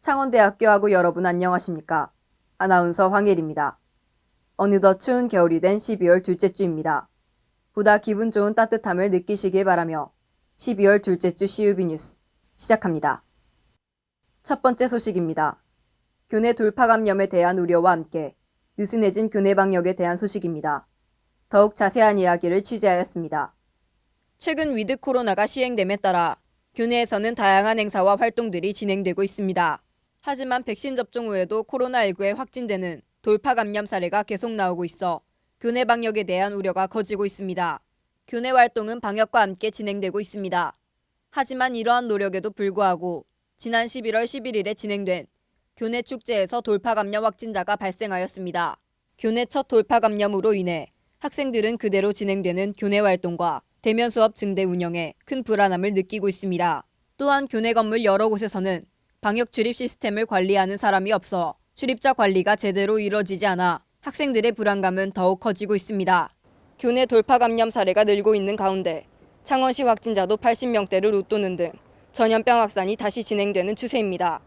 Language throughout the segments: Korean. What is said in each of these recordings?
창원대학교하고 여러분 안녕하십니까? 아나운서 황예리입니다. 어느덧 추운 겨울이 된 12월 둘째 주입니다. 보다 기분 좋은 따뜻함을 느끼시길 바라며 12월 둘째 주 CUB 뉴스 시작합니다. 첫 번째 소식입니다. 교내 돌파 감염에 대한 우려와 함께 느슨해진 교내 방역에 대한 소식입니다. 더욱 자세한 이야기를 취재하였습니다. 최근 위드 코로나가 시행됨에 따라 교내에서는 다양한 행사와 활동들이 진행되고 있습니다. 하지만 백신 접종 후에도 코로나19에 확진되는 돌파 감염 사례가 계속 나오고 있어 교내 방역에 대한 우려가 커지고 있습니다. 교내 활동은 방역과 함께 진행되고 있습니다. 하지만 이러한 노력에도 불구하고 지난 11월 11일에 진행된 교내 축제에서 돌파 감염 확진자가 발생하였습니다. 교내 첫 돌파 감염으로 인해 학생들은 그대로 진행되는 교내 활동과 대면 수업 증대 운영에 큰 불안함을 느끼고 있습니다. 또한 교내 건물 여러 곳에서는 방역 출입 시스템을 관리하는 사람이 없어 출입자 관리가 제대로 이뤄지지 않아 학생들의 불안감은 더욱 커지고 있습니다. 교내 돌파 감염 사례가 늘고 있는 가운데 창원시 확진자도 80명대를 웃도는 등 전염병 확산이 다시 진행되는 추세입니다.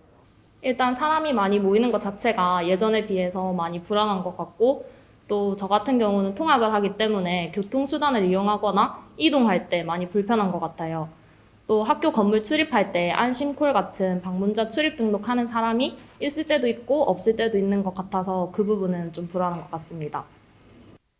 일단 사람이 많이 모이는 것 자체가 예전에 비해서 많이 불안한 것 같고, 또 저 같은 경우는 통학을 하기 때문에 교통수단을 이용하거나 이동할 때 많이 불편한 것 같아요. 또 학교 건물 출입할 때 안심콜 같은 방문자 출입 등록하는 사람이 있을 때도 있고 없을 때도 있는 것 같아서 그 부분은 좀 불안한 것 같습니다.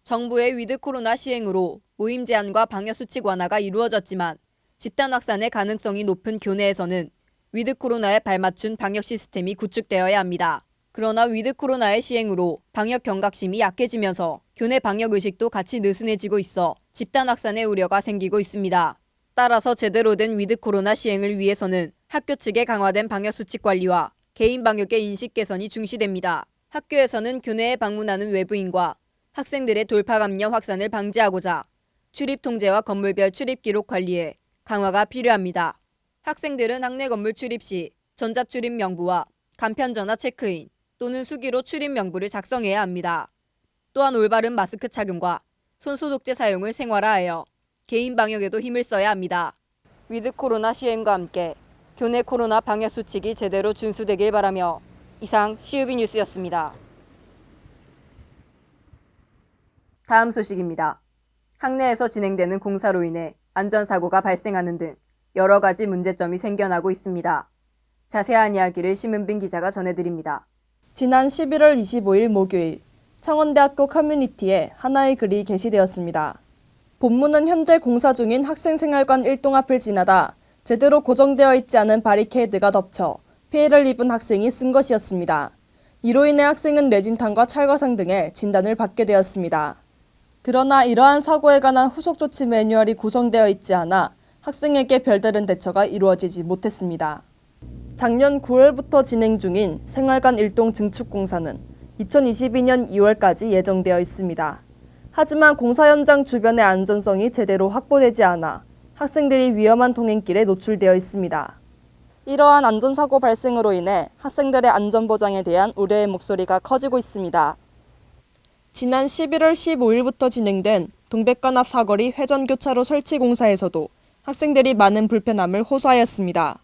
정부의 위드 코로나 시행으로 모임 제한과 방역 수칙 완화가 이루어졌지만 집단 확산의 가능성이 높은 교내에서는 위드 코로나에 발맞춘 방역 시스템이 구축되어야 합니다. 그러나 위드 코로나의 시행으로 방역 경각심이 약해지면서 교내 방역 의식도 같이 느슨해지고 있어 집단 확산의 우려가 생기고 있습니다. 따라서 제대로 된 위드 코로나 시행을 위해서는 학교 측의 강화된 방역 수칙 관리와 개인 방역의 인식 개선이 중시됩니다. 학교에서는 교내에 방문하는 외부인과 학생들의 돌파 감염 확산을 방지하고자 출입 통제와 건물별 출입 기록 관리에 강화가 필요합니다. 학생들은 학내 건물 출입 시 전자출입 명부와 간편전화 체크인 또는 수기로 출입 명부를 작성해야 합니다. 또한 올바른 마스크 착용과 손소독제 사용을 생활화하여 개인 방역에도 힘을 써야 합니다. 위드 코로나 시행과 함께 교내 코로나 방역 수칙이 제대로 준수되길 바라며 이상 CUB 뉴스였습니다. 다음 소식입니다. 학내에서 진행되는 공사로 인해 안전사고가 발생하는 등 여러 가지 문제점이 생겨나고 있습니다. 자세한 이야기를 심은빈 기자가 전해드립니다. 지난 11월 25일 목요일 창원대학교 커뮤니티에 하나의 글이 게시되었습니다. 본문은 현재 공사 중인 학생생활관 1동 앞을 지나다 제대로 고정되어 있지 않은 바리케이드가 덮쳐 피해를 입은 학생이 쓴 것이었습니다. 이로 인해 학생은 뇌진탕과 찰과상 등의 진단을 받게 되었습니다. 그러나 이러한 사고에 관한 후속 조치 매뉴얼이 구성되어 있지 않아 학생에게 별다른 대처가 이루어지지 못했습니다. 작년 9월부터 진행 중인 생활관 1동 증축 공사는 2022년 2월까지 예정되어 있습니다. 하지만 공사 현장 주변의 안전성이 제대로 확보되지 않아 학생들이 위험한 통행길에 노출되어 있습니다. 이러한 안전사고 발생으로 인해 학생들의 안전보장에 대한 우려의 목소리가 커지고 있습니다. 지난 11월 15일부터 진행된 동백관 앞 사거리 회전교차로 설치 공사에서도 학생들이 많은 불편함을 호소하였습니다.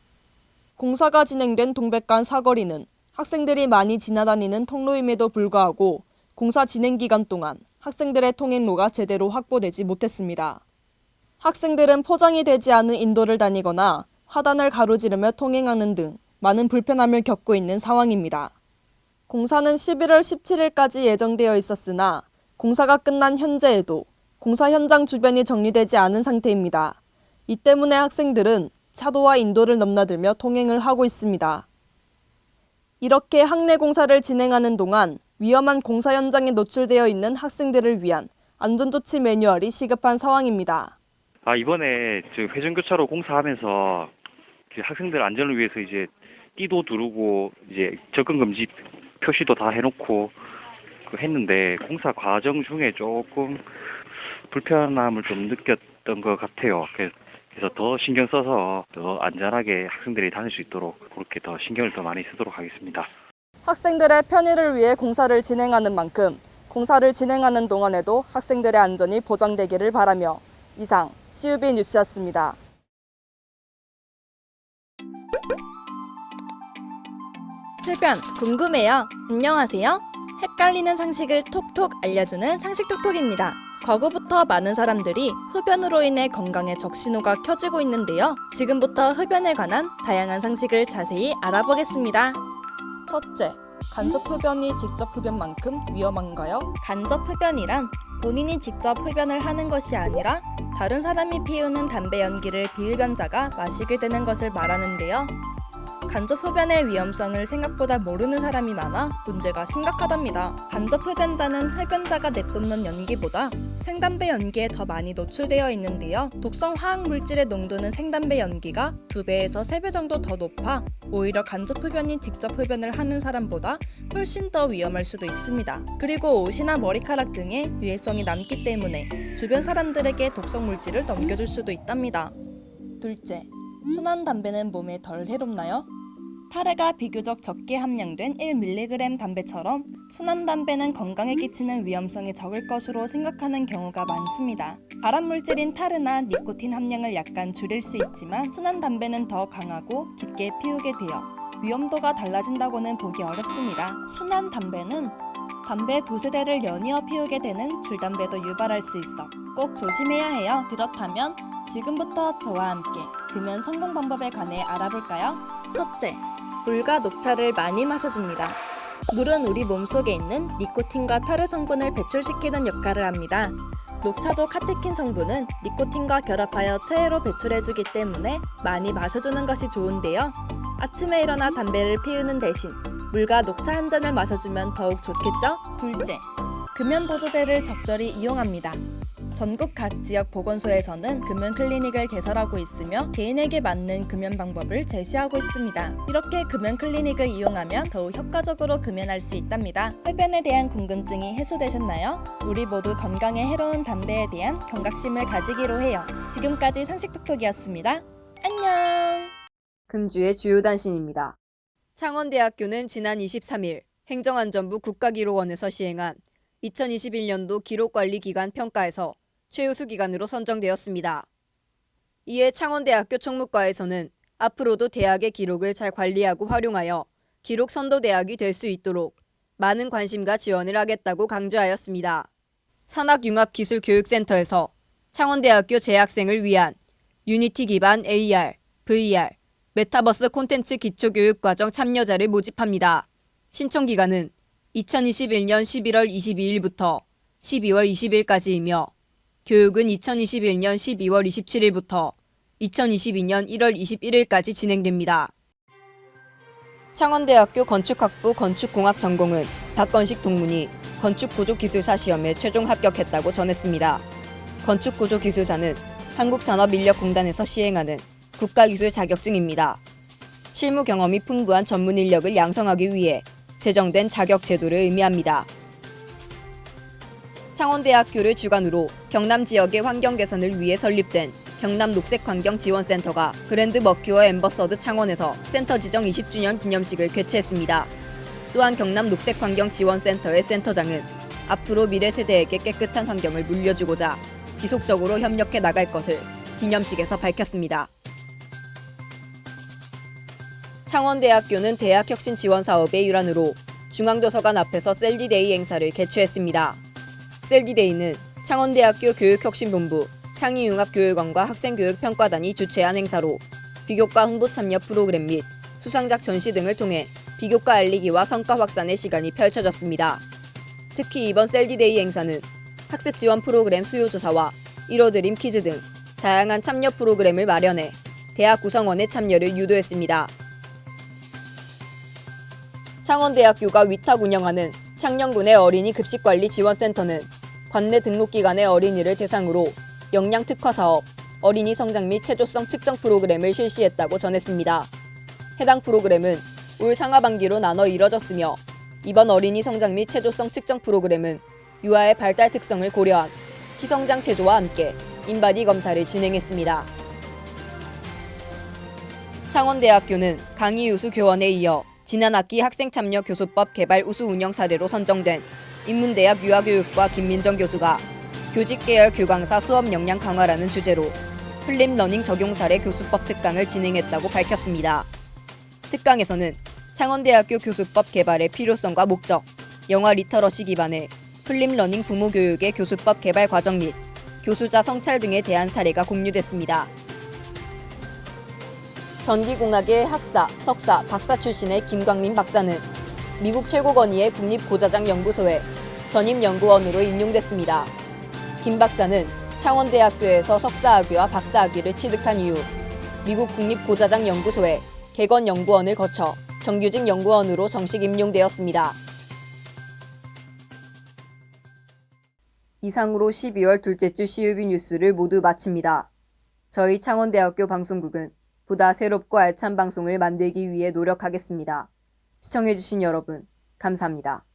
공사가 진행된 동백관 사거리는 학생들이 많이 지나다니는 통로임에도 불구하고 공사 진행 기간 동안 학생들의 통행로가 제대로 확보되지 못했습니다. 학생들은 포장이 되지 않은 인도를 다니거나 화단을 가로지르며 통행하는 등 많은 불편함을 겪고 있는 상황입니다. 공사는 11월 17일까지 예정되어 있었으나 공사가 끝난 현재에도 공사 현장 주변이 정리되지 않은 상태입니다. 이 때문에 학생들은 차도와 인도를 넘나들며 통행을 하고 있습니다. 이렇게 학내 공사를 진행하는 동안 위험한 공사 현장에 노출되어 있는 학생들을 위한 안전조치 매뉴얼이 시급한 상황입니다. 이번에 회전교차로 공사하면서 학생들 안전을 위해서 이제 띠도 두르고 이제 접근 금지 표시도 다 해놓고 했는데 공사 과정 중에 조금 불편함을 좀 느꼈던 것 같아요. 그래서 더 신경 써서 더 안전하게 학생들이 다닐 수 있도록 그렇게 더 신경을 더 많이 쓰도록 하겠습니다. 학생들의 편의를 위해 공사를 진행하는 만큼 공사를 진행하는 동안에도 학생들의 안전이 보장되기를 바라며 이상 CUB 뉴스였습니다. 흡연 궁금해요. 안녕하세요. 헷갈리는 상식을 톡톡 알려주는 상식톡톡입니다. 과거부터 많은 사람들이 흡연으로 인해 건강에 적신호가 켜지고 있는데요. 지금부터 흡연에 관한 다양한 상식을 자세히 알아보겠습니다. 첫째, 간접 흡연이 직접 흡연만큼 위험한가요? 간접 흡연이란 본인이 직접 흡연을 하는 것이 아니라 다른 사람이 피우는 담배 연기를 비흡연자가 마시게 되는 것을 말하는데요. 간접 흡연의 위험성을 생각보다 모르는 사람이 많아 문제가 심각하답니다. 간접 흡연자는 흡연자가 내뿜는 연기보다 생담배 연기에 더 많이 노출되어 있는데요. 독성 화학 물질의 농도는 생담배 연기가 2배에서 3배 정도 더 높아 오히려 간접 흡연이 직접 흡연을 하는 사람보다 훨씬 더 위험할 수도 있습니다. 그리고 옷이나 머리카락 등에 유해성이 남기 때문에 주변 사람들에게 독성 물질을 넘겨줄 수도 있답니다. 둘째, 순한 담배는 몸에 덜 해롭나요? 타르가 비교적 적게 함량된 1mg 담배처럼 순한 담배는 건강에 끼치는 위험성이 적을 것으로 생각하는 경우가 많습니다. 발암물질인 타르나 니코틴 함량을 약간 줄일 수 있지만 순한 담배는 더 강하고 깊게 피우게 되어 위험도가 달라진다고는 보기 어렵습니다. 순한 담배는 담배 2세대를 연이어 피우게 되는 줄담배도 유발할 수 있어 꼭 조심해야 해요. 그렇다면 지금부터 저와 함께 금연 성공 방법에 관해 알아볼까요? 첫째, 물과 녹차를 많이 마셔줍니다. 물은 우리 몸속에 있는 니코틴과 타르 성분을 배출시키는 역할을 합니다. 녹차도 카테킨 성분은 니코틴과 결합하여 체외로 배출해주기 때문에 많이 마셔주는 것이 좋은데요. 아침에 일어나 담배를 피우는 대신 물과 녹차 한 잔을 마셔주면 더욱 좋겠죠? 둘째, 금연 보조제를 적절히 이용합니다. 전국 각 지역 보건소에서는 금연 클리닉을 개설하고 있으며 개인에게 맞는 금연 방법을 제시하고 있습니다. 이렇게 금연 클리닉을 이용하면 더욱 효과적으로 금연할 수 있답니다. 흡연에 대한 궁금증이 해소되셨나요? 우리 모두 건강에 해로운 담배에 대한 경각심을 가지기로 해요. 지금까지 상식톡톡이었습니다. 안녕! 금주의 주요 단신입니다. 창원대학교는 지난 23일 행정안전부 국가기록원에서 시행한 2021년도 기록관리기관 평가에서 최우수 기관으로 선정되었습니다. 이에 창원대학교 총무과에서는 앞으로도 대학의 기록을 잘 관리하고 활용하여 기록 선도대학이 될 수 있도록 많은 관심과 지원을 하겠다고 강조하였습니다. 산학융합기술교육센터에서 창원대학교 재학생을 위한 유니티 기반 AR, VR, 메타버스 콘텐츠 기초교육과정 참여자를 모집합니다. 신청기간은 2021년 11월 22일부터 12월 20일까지이며 교육은 2021년 12월 27일부터 2022년 1월 21일까지 진행됩니다. 창원대학교 건축학부 건축공학 전공은 박건식 동문이 건축구조기술사 시험에 최종 합격했다고 전했습니다. 건축구조기술사는 한국산업인력공단에서 시행하는 국가기술 자격증입니다. 실무 경험이 풍부한 전문 인력을 양성하기 위해 제정된 자격 제도를 의미합니다. 창원대학교를 주관으로 경남 지역의 환경 개선을 위해 설립된 경남 녹색환경지원센터가 그랜드 머큐어 엠버서드 창원에서 센터 지정 20주년 기념식을 개최했습니다. 또한 경남 녹색환경지원센터의 센터장은 앞으로 미래 세대에게 깨끗한 환경을 물려주고자 지속적으로 협력해 나갈 것을 기념식에서 밝혔습니다. 창원대학교는 대학혁신 지원 사업의 일환으로 중앙도서관 앞에서 셀디데이 행사를 개최했습니다. 셀디데이는 창원대학교 교육혁신본부, 창의융합교육원과 학생교육평가단이 주최한 행사로 비교과 홍보 참여 프로그램 및 수상작 전시 등을 통해 비교과 알리기와 성과 확산의 시간이 펼쳐졌습니다. 특히 이번 셀디데이 행사는 학습 지원 프로그램 수요조사와 1호 드림 퀴즈 등 다양한 참여 프로그램을 마련해 대학 구성원의 참여를 유도했습니다. 창원대학교가 위탁 운영하는 창녕군의 어린이 급식관리 지원센터는 관내 등록기관의 어린이를 대상으로 역량 특화 사업, 어린이 성장 및 체조성 측정 프로그램을 실시했다고 전했습니다. 해당 프로그램은 올 상하반기로 나눠 이뤄졌으며 이번 어린이 성장 및 체조성 측정 프로그램은 유아의 발달 특성을 고려한 키성장 체조와 함께 인바디 검사를 진행했습니다. 창원대학교는 강의 우수 교원에 이어 지난 학기 학생참여 교수법 개발 우수 운영 사례로 선정된 인문대학 유아교육과 김민정 교수가 교직계열 교강사 수업 역량 강화라는 주제로 플립러닝 적용 사례 교수법 특강을 진행했다고 밝혔습니다. 특강에서는 창원대학교 교수법 개발의 필요성과 목적, 영화 리터러시 기반의 플립 러닝 부모 교육의 교수법 개발 과정 및 교수자 성찰 등에 대한 사례가 공유됐습니다. 전기공학의 학사, 석사, 박사 출신의 김광민 박사는 미국 최고 권위의 국립고자장 연구소에 전임 연구원으로 임용됐습니다. 김 박사는 창원대학교에서 석사학위와 박사학위를 취득한 이후 미국 국립고자장 연구소에 개건 연구원을 거쳐 정규직 연구원으로 정식 임용되었습니다. 이상으로 12월 둘째 주 CUB 뉴스를 모두 마칩니다. 저희 창원대학교 방송국은 보다 새롭고 알찬 방송을 만들기 위해 노력하겠습니다. 시청해주신 여러분, 감사합니다.